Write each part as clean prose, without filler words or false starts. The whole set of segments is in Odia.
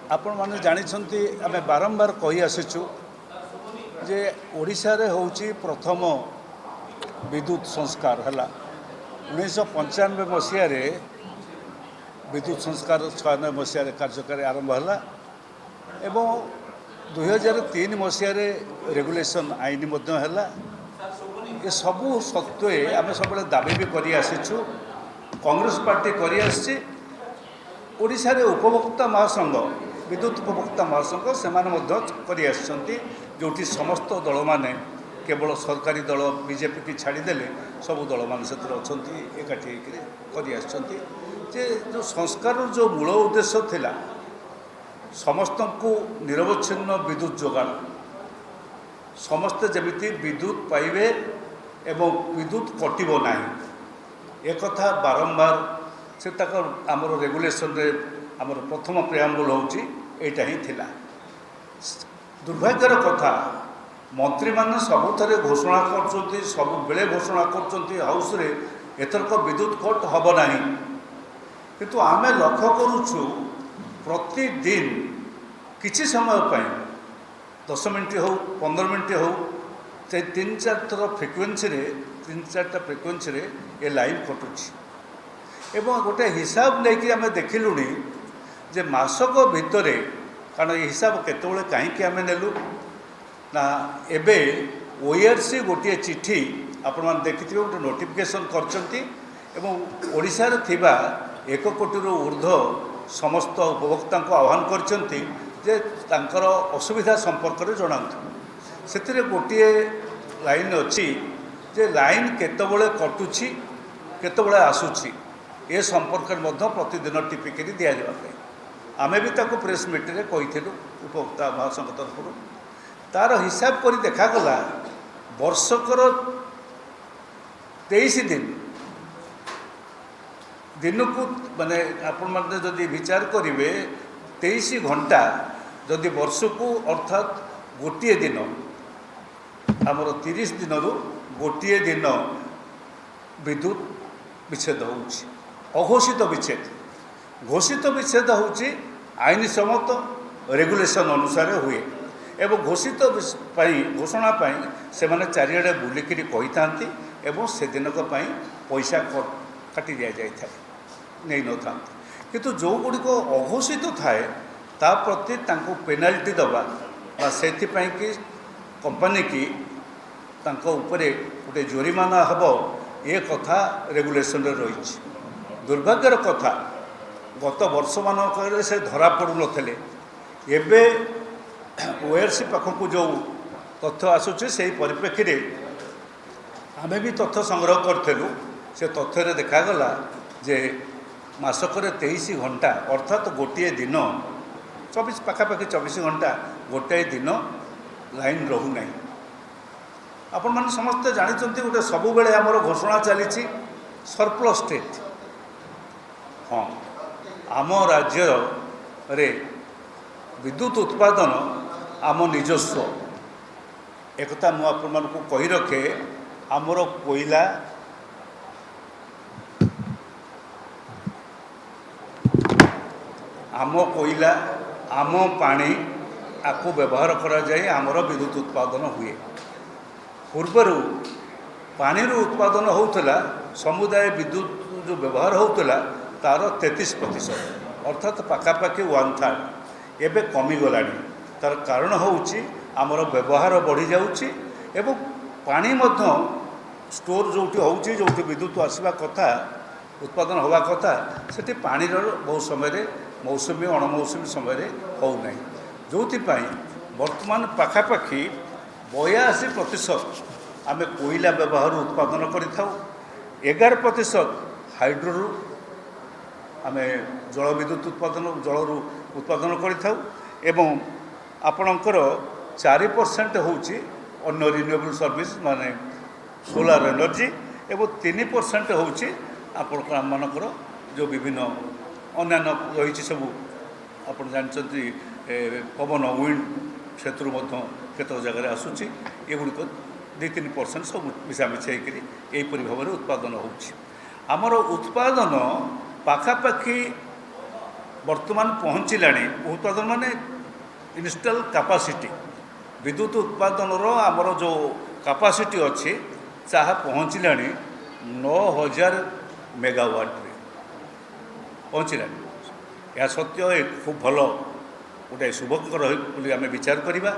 आपण माने जानिछंती आमे बारंबार कहि आसिछु जे ओडिशा रे होउची प्रथम विद्युत संस्कार हला 1995 मसिया रे विद्युत संस्कार 96 मसिया रे कार्यकारी आरंभ हला एवं 2003 मसिया रे रेगुलेशन आईन मध्य हला। ये सबू सत्वे आमे सब दाबी भी करि आसिछु, कांग्रेस पार्टी करि आछि। ओडिशा रे उपभोक्ता महासंघ विद्युत उपभोक्ता महासंघ से जोटी समस्त दल माने केवल सरकारी दल बीजेपी की छाड़देले सबू दल मान एकाठी जे जो संस्कार जो मूल उद्देश्य थिला समस्त को निरवच्छिन्न विद्युत जोगाण, समस्ते जमिति विद्युत पाइबे एवं विद्युत कटिबो नाही एक कथा बारंबार से आमर रेगुलेशन रे आमर प्रथम प्रियाम्बुल होची एटा ही थिला। दुर्भाग्यर कथा मंत्री माने सबुथरे घोषणा करछंती, सब बेले घोषणा करछंती हाउस रे एथरक विद्युत कट हब नाही, किंतु आमे लक्ष्य करूछु प्रतिदिन किछि समय पय 10 मिनिट हो 15 मिनिट हो से 3-4 थर फ्रिक्वेन्सी रे 3-4टा फ्रिक्वेन्सी रे ए लाइन कटुछि एवं गोटे हिसाब लेकिन आम देखिलुणी जे मासक भितर कारण ये हिसाब केतबेले कहीं आम नेलु ना एबे ओआरसी गोटे चिठी आपण मान देखिथिबे गोटे नोटिफिकेशन करचंती एवं ओडिशा रे थिबा 1 कोटी रु ऊर्ध्व समस्त उपभोक्ता को आह्वान करचंती जे तांकर असुविधा संपर्क रे जणांतु। सेतिरे गोटे लाइन अछि जे लाइन केतबेले कटुछि केतबेले आसुछि ए संपर्क में प्रतिदिन टिपिकरी दि जाए आमे भी ताको प्रेस मीट रे कहिथिलु उपभोक्ता महासंघ तरफ तार हिसाब कर देखागला वर्षकर 23 दिन को माने आपण माने जदि विचार करिवे 23 घंटा जदि वर्ष को अर्थात गोटे दिन आमर 30 दिन रु गोटे दिन विद्युत विच्छेद होउछि। अघोषित विच्छेद घोषित विच्छेद होउछि आईन सम्मत रेगुलेशन अनुसार हुए एवं घोषित घोषणा से माने चारिआडे बुलिकी कही था से दिनक पैसा काटी दि जाए नहीं न था, किंतु जो गुड़िक अघोषित थाए ता प्रति तांको पेनाल्टी दबा से कि कंपनी की तांको उपरे गोटे जोरिमाना हब ये कथा रेगुलेशन रही। दुर्भाग्यर कथा गत वर्ष मानक से धरा पड़ू नथिले एबे ओआरसी पाखक जो तथ्य आसुचे से परिप्रेक्षी रे आमे भी तथ्य संग्रह करथेलु। से तथ्य रे देखागला जे मासक 23 घंटा अर्थात गोटे दिन 24 पाखापाखि 24 घंटा गोटे दिन लाइन रहू नहीं। आपण माने समस्त जानिचंती गोटे सबु बेले हमर घोषणा चली सरप्लस स्टेट। हाँ आम राज्य रे विद्युत उत्पादन आम निजस्व एकता मु आपण मानकु कहि रखे आमर कोयला आम पानी आपको व्यवहार करा जाए आमर विद्युत उत्पादन हुए। पूर्वर पानी उत्पादन होउतला समुदाय विद्युत जो व्यवहार होउतला तार 33% अर्थात पाखापाखि 1/3 एबे कमिगला। तार कारण होउची आमर व्यवहार बढ़ी जाउची एवं पानी मध्य स्टोर जोटी होउची जोटी विद्युत आसवा कथा उत्पादन होवा कथा सेठी पानी बहुत समय मौसुमी अणमौसुमी समय हो नहीं, जो वर्तमान पाखापाखि 82% आम कोयला व्यवहार उत्पादन करिथाउ, 11% हाइड्रो आम जल विद्युत उत्पादन करिथाउ एवं आपणकर 4% होउची अन्य रिन्यूएबल सर्विस माने सोलार एनर्जी एवं 3% होउची आपण मानकर जो विभिन्न अन्य रही सब आप जानते पवन विंड से केत जगह आसूँ ये गुड़िक 2-3% सब मिसामिशी होकर भाव उत्पादन होमर उत्पादन पाखापाखि ବର୍ତ୍ତମାନ ପହଞ୍ଚିଲାଣି ଉତ୍ପାଦନ ମାନେ ଇନଷ୍ଟଲ୍ କାପାସିଟି ବିଦ୍ୟୁତ ଉତ୍ପାଦନର ଆମର ଯେଉଁ କାପାସିଟି ଅଛି ତାହା ପହଞ୍ଚିଲାଣି 9,000 ମେଗାୱାଟ୍ରେ ପହଞ୍ଚିଲାଣି। ଏହା ସତ୍ୟ ଖୁବ୍ ଭଲ ଗୋଟେ ଶୁଭଙ୍କର ବୋଲି ଆମେ ବିଚାର କରିବା।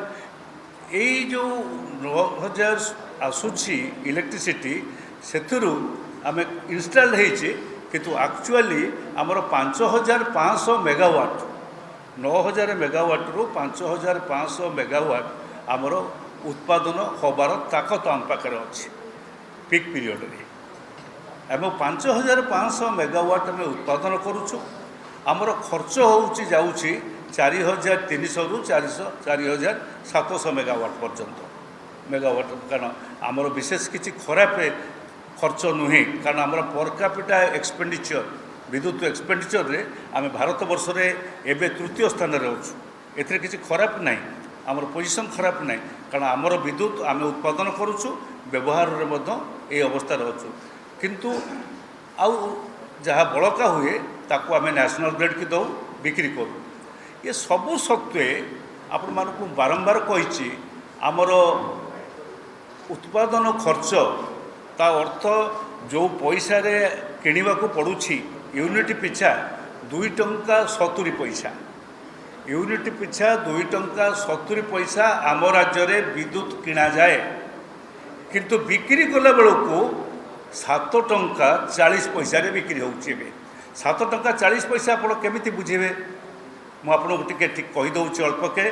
ଏଇ ଯେଉଁ 9,000 ଆସୁଛି ଇଲେକ୍ଟ୍ରିସିଟି ସେଥିରୁ ଆମେ ଇନଷ୍ଟଲ୍ ହେଇଛି, କିନ୍ତୁ ଆକ୍ଚୁଆଲି ଆମର 5,500 ମେଗାୱାଟ୍ 9,000 ମେଗାୱାଟ୍ରୁ 5,500 ମେଗାୱାଟ୍ ଆମର ଉତ୍ପାଦନ ହେବାର ତାକତ ଆମ ପାଖରେ ଅଛି ପିକ୍ ପିରିୟଡ଼ରେ। ଏବଂ 5,500 ମେଗାୱାଟ୍ ଆମେ ଉତ୍ପାଦନ କରୁଛୁ। ଆମର ଖର୍ଚ୍ଚ ହେଉଛି ଯାଉଛି 4,300ରୁ 4,700 ମେଗାୱାଟ୍ ପର୍ଯ୍ୟନ୍ତ ମେଗାୱାଟ୍। କାରଣ ଆମର ବିଶେଷ କିଛି ଖରାପ ଖର୍ଚ୍ଚ ନୁହେଁ, କାରଣ ଆମର ପର୍ କ୍ୟାପିଟା ଏକ୍ସପେଣ୍ଡିଚର୍ ବିଦ୍ୟୁତ ଏକ୍ସପେଣ୍ଡିଚର୍ରେ ଆମେ ଭାରତବର୍ଷରେ ଏବେ ତୃତୀୟ ସ୍ଥାନରେ ଅଛୁ। ଏଥିରେ କିଛି ଖରାପ ନାହିଁ, ଆମର ପୋଜିସନ୍ ଖରାପ ନାହିଁ, କାରଣ ଆମର ବିଦ୍ୟୁତ ଆମେ ଉତ୍ପାଦନ କରୁଛୁ, ବ୍ୟବହାରରେ ମଧ୍ୟ ଏହି ଅବସ୍ଥାରେ ଅଛୁ। କିନ୍ତୁ ଆଉ ଯାହା ବଳକା ହୁଏ ତାକୁ ଆମେ ନ୍ୟାସନାଲ୍ ଗ୍ରିଡ଼୍କି ଦେଉ, ବିକ୍ରି କରୁ। ଏ ସବୁ ସତ୍ତ୍ୱେ ଆପଣମାନଙ୍କୁ ବାରମ୍ବାର କହିଛି ଆମର ଉତ୍ପାଦନ ଖର୍ଚ୍ଚ ତା ଅର୍ଥ ଯେଉଁ ପଇସାରେ କିଣିବାକୁ ପଡ଼ୁଛି ୟୁନିଟ୍ ପିଛା 2 ଟଙ୍କା 70 ପଇସା। ୟୁନିଟ୍ ପିଛା 2 ଟଙ୍କା 70 ପଇସା ଆମ ରାଜ୍ୟରେ ବିଦ୍ୟୁତ କିଣାଯାଏ, କିନ୍ତୁ ବିକ୍ରି କଲାବେଳକୁ 7 ଟଙ୍କା 40 ପଇସାରେ ବିକ୍ରି ହେଉଛି। ଏବେ 7 ଟଙ୍କା 40 ପଇସା ଆପଣ କେମିତି ବୁଝିବେ? ମୁଁ ଆପଣଙ୍କୁ ଟିକେ କହିଦେଉଛି ଅଳ୍ପକେ।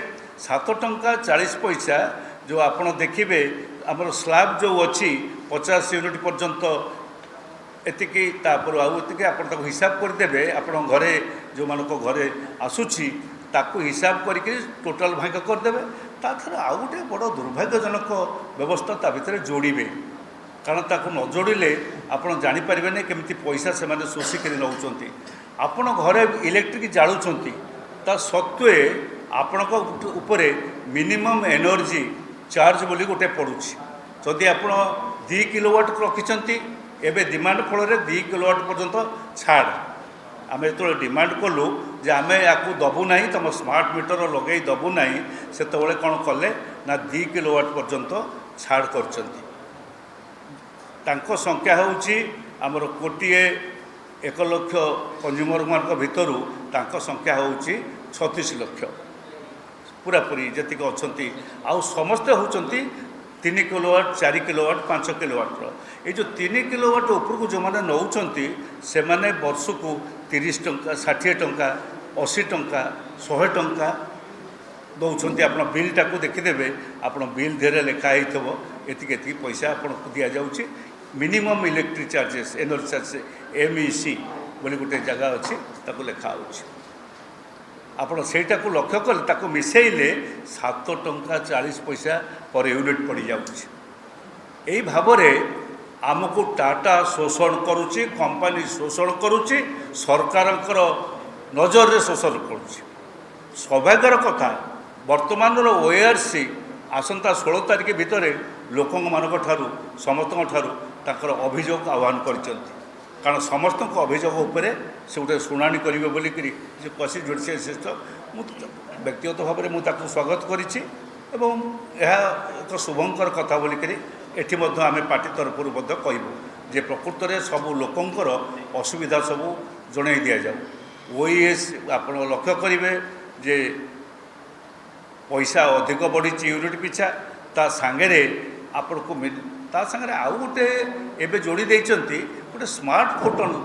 7 ଟଙ୍କା 40 ପଇସା ଯେଉଁ ଆପଣ ଦେଖିବେ ଆମର ସ୍ଲାବ୍ ଯେଉଁ ଅଛି 50 ୟୁନିଟ୍ ପର୍ଯ୍ୟନ୍ତ ଏତିକି, ତାପରେ ଆଉ ଏତିକି ଆପଣ ତାକୁ ହିସାବ କରିଦେବେ। ଆପଣଙ୍କ ଘରେ ଯେଉଁମାନଙ୍କ ଘରେ ଆସୁଛି ତାକୁ ହିସାବ କରିକି ଟୋଟାଲ୍ ଭାଗ କରିଦେବେ। ତା ଥରେ ଆଉ ଗୋଟେ ବଡ଼ ଦୁର୍ଭାଗ୍ୟଜନକ ବ୍ୟବସ୍ଥା ତା ଭିତରେ ଯୋଡ଼ିବେ, କାରଣ ତାକୁ ନ ଯୋଡ଼ିଲେ ଆପଣ ଜାଣିପାରିବେନି କେମିତି ପଇସା ସେମାନେ ଶୋଷିକିରି ନେଉଛନ୍ତି। ଆପଣ ଘରେ ଇଲେକ୍ଟ୍ରିକ୍ ଜାଳୁଛନ୍ତି, ତା ସତ୍ତ୍ୱେ ଆପଣଙ୍କ ଉପରେ ମିନିମମ୍ ଏନର୍ଜି ଚାର୍ଜ ବୋଲି ଗୋଟେ ପଡ଼ୁଛି। ଯଦି ଆପଣ 2 କିଲୋୱାଟ୍ ରଖିଛନ୍ତି, ଏବେ ଡିମାଣ୍ଡ ଫଳରେ 2 କିଲୋୱାଟ୍ ପର୍ଯ୍ୟନ୍ତ ଛାଡ଼। ଆମେ ଯେତେବେଳେ ଡିମାଣ୍ଡ କଲୁ ଯେ ଆମେ ୟାକୁ ଦେବୁ ନାହିଁ, ତୁମ ସ୍ମାର୍ଟ ମିଟର ଲଗାଇ ଦେବୁ ନାହିଁ, ସେତେବେଳେ କ'ଣ କଲେ ନା 2 କିଲୋୱାଟ୍ ପର୍ଯ୍ୟନ୍ତ ଛାଡ଼ କରିଛନ୍ତି। ତାଙ୍କ ସଂଖ୍ୟା ହେଉଛି ଆମର 1 ଲକ୍ଷ କଞ୍ଜ୍ୟୁମରମାନଙ୍କ ଭିତରୁ ତାଙ୍କ ସଂଖ୍ୟା ହେଉଛି 36 ଲକ୍ଷ ପୁରାପୁରି ଯେତିକି ଅଛନ୍ତି। ଆଉ ସମସ୍ତେ ହେଉଛନ୍ତି 3 କିଲୋୱାଟ୍ 4 କିଲୋୱାଟ୍ 5 କିଲୋୱାଟ୍ର। ଏଇ ଯେଉଁ 3 କିଲୋୱାଟ୍ ଉପରକୁ ଯେଉଁମାନେ ନେଉଛନ୍ତି ସେମାନେ ବର୍ଷକୁ 30 ଟଙ୍କା 60 ଟଙ୍କା 80 ଟଙ୍କା 100 ଟଙ୍କା ଦେଉଛନ୍ତି। ଆପଣ ବିଲ୍ଟାକୁ ଦେଖିଦେବେ, ଆପଣ ବିଲ୍ ଦେହରେ ଲେଖା ହେଇଥିବ ଏତିକି ଏତିକି ପଇସା ଆପଣଙ୍କୁ ଦିଆଯାଉଛି। Minimum electric charges energy charges MEC ବୋଲି ଗୋଟେ ଜାଗା ଅଛି, ତାକୁ ଲେଖା ହେଉଛି। ଆପଣ ସେଇଟାକୁ ଲକ୍ଷ୍ୟ କଲେ ତାକୁ ମିଶାଇଲେ 7 ଟଙ୍କା 40 ପଇସା ପର ୟୁନିଟ୍ ପଡ଼ିଯାଉଛି। ଏହି ଭାବରେ ଆମକୁ ଟାଟା ଶୋଷଣ କରୁଛି, କମ୍ପାନୀ ଶୋଷଣ କରୁଛି, ସରକାରଙ୍କର ନଜରରେ ଶୋଷଣ କରୁଛି। ସୌଭାଗ୍ୟର କଥା ବର୍ତ୍ତମାନର OARC ଆସନ୍ତା 16 ତାରିଖ ଭିତରେ ଲୋକମାନଙ୍କ ଠାରୁ ସମସ୍ତଙ୍କ ଠାରୁ ତାଙ୍କର ଅଭିଯୋଗ ଆହ୍ୱାନ କରିଛନ୍ତି। କାରଣ ସମସ୍ତଙ୍କ ଅଭିଯୋଗ ଉପରେ ସେ ଗୋଟେ ଶୁଣାଣି କରିବେ ବୋଲିକିରି ଯେ କସି ଜୁଡ଼ିସିଆଲ ସିଷ୍ଟମ, ମୁଁ ବ୍ୟକ୍ତିଗତ ଭାବରେ ମୁଁ ତାକୁ ସ୍ୱାଗତ କରିଛି ଏବଂ ଏହା ଏକ ଶୁଭଙ୍କର କଥା ବୋଲିକିରି ଏଠି ମଧ୍ୟ ଆମେ ପାର୍ଟି ତରଫରୁ ମଧ୍ୟ କହିବୁ ଯେ ପ୍ରକୃତରେ ସବୁ ଲୋକଙ୍କର ଅସୁବିଧା ସବୁ ଜଣାଇ ଦିଆଯାଉ। OES ଆପଣ ଲକ୍ଷ୍ୟ କରିବେ ଯେ ପଇସା ଅଧିକ ବଢ଼ିଛି ୟୁନିଟ୍ ପିଛା, ତା ସାଙ୍ଗରେ ଆପଣଙ୍କୁ ତା ସାଙ୍ଗରେ ଆଉ ଗୋଟେ ଏବେ ଯୋଡ଼ି ଦେଇଛନ୍ତି ଗୋଟେ ସ୍ମାର୍ଟ ଫୋଟୋନ୍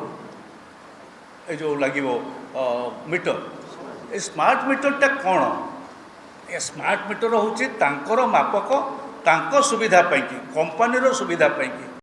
ଏ ଯେଉଁ ଲାଗିବ ମିଟର। ଏ ସ୍ମାର୍ଟ ମିଟରଟା କ'ଣ? ଏ ସ୍ମାର୍ଟ ମିଟର ହେଉଛି ତାଙ୍କର ମାପକ, ତାଙ୍କ ସୁବିଧା ପାଇଁକି, କମ୍ପାନୀର ସୁବିଧା ପାଇଁକି।